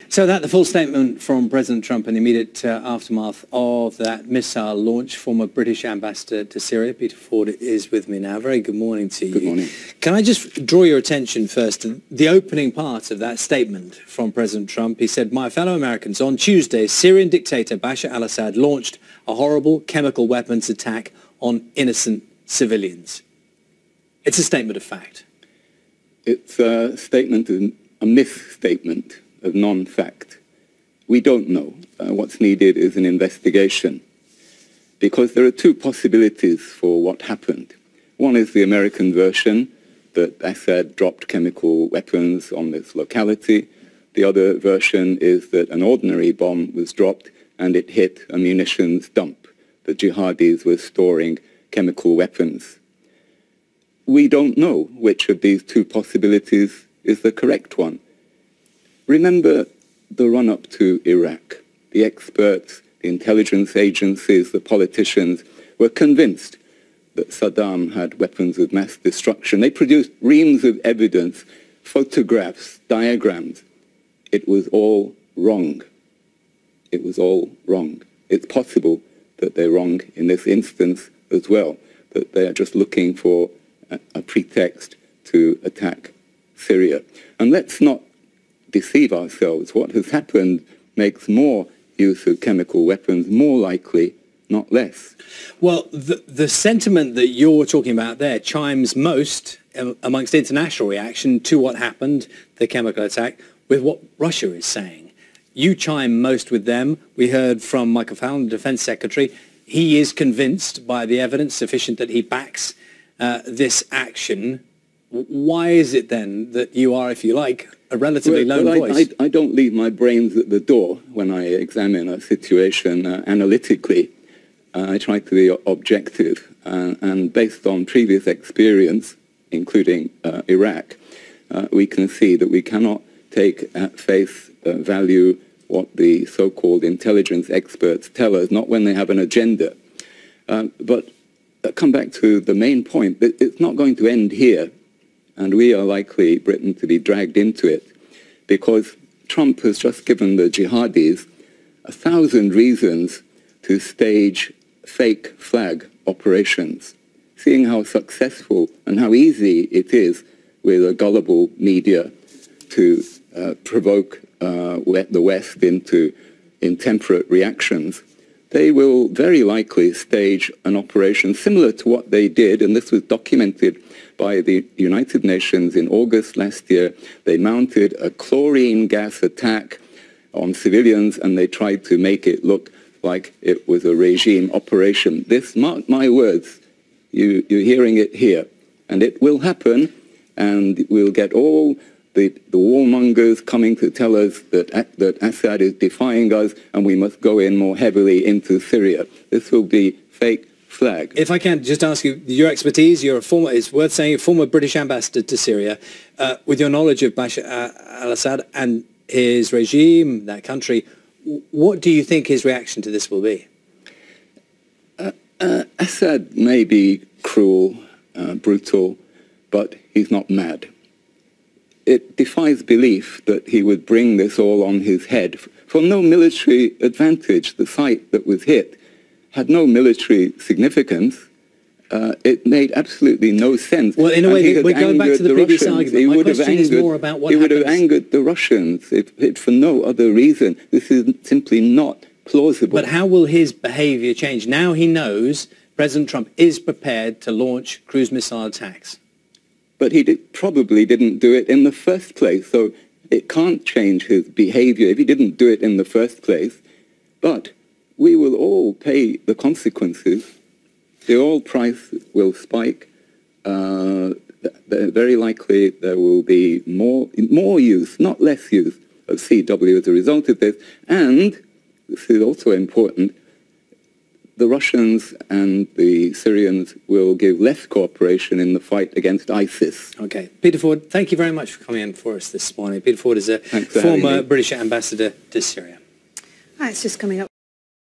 So that the full statement from President Trump in the immediate aftermath of that missile launch. Former British ambassador to Syria, Peter Ford, is with me now. Very good morning to you. Good morning. Can I just draw your attention first to the opening part of that statement from President Trump? He said, "My fellow Americans, on Tuesday, Syrian dictator Bashar al-Assad launched a horrible chemical weapons attack on innocent civilians." It's a statement of fact. It's a statement, a misstatement of non-fact. We don't know. What's needed is an investigation, because there are two possibilities for what happened. One is the American version, that Assad dropped chemical weapons on this locality. The other version is that an ordinary bomb was dropped and it hit a munitions dump. The jihadis were storing chemical weapons. We don't know which of these two possibilities is the correct one. Remember the run-up to Iraq. The experts, the intelligence agencies, the politicians were convinced that Saddam had weapons of mass destruction. They produced reams of evidence, photographs, diagrams. It was all wrong. It was all wrong. It's possible that they're wrong in this instance as well, that they are just looking for a pretext to attack Syria. And let's not deceive ourselves. What has happened makes more use of chemical weapons more likely, not less. Well, the sentiment that you're talking about there chimes most amongst international reaction to what happened, the chemical attack, with what Russia is saying. You chime most with them. We heard from Michael Fallon, the Defense Secretary. He is convinced by the evidence sufficient that he backs this action. Why is it then that you are, if you like, a relatively lone voice? I don't leave my brains at the door when I examine a situation analytically. I try to be objective, and based on previous experience, including Iraq, we can see that we cannot take at face value what the so-called intelligence experts tell us, not when they have an agenda. But come back to the main point, it's not going to end here. And we are likely, Britain, to be dragged into it, because Trump has just given the jihadis 1,000 reasons to stage fake flag operations. Seeing how successful and how easy it is with a gullible media to provoke the West into intemperate reactions, they will very likely stage an operation similar to what they did, and this was documented by the United Nations in August last year. They mounted a chlorine gas attack on civilians, and they tried to make it look like it was a regime operation. This, mark my words, you're hearing it here, and it will happen, and we'll get all the warmongers coming to tell us that Assad is defying us and we must go in more heavily into Syria. This will be fake flag. If I can just ask you, your expertise, you're a former, it's worth saying, a former British ambassador to Syria. With your knowledge of Bashar al-Assad and his regime, that country, what do you think his reaction to this will be? Assad may be cruel, brutal, but he's not mad. It defies belief that he would bring this all on his head for no military advantage. The site that was hit had no military significance. It made absolutely no sense. Well, in a way, we're going back to the previous argument. My question is more about what happens. He would have angered the Russians if for no other reason. This is simply not plausible. But how will his behavior change? Now he knows President Trump is prepared to launch cruise missile attacks. But he probably didn't do it in the first place, so it can't change his behavior if he didn't do it in the first place. But we will all pay the consequences. The oil price will spike. Very likely there will be more use, not less use, of CW as a result of this. And, this is also important, the Russians and the Syrians will give less cooperation in the fight against ISIS. Okay. Peter Ford, thank you very much for coming in for us this morning. Peter Ford is a former British ambassador to Syria. It's just coming up.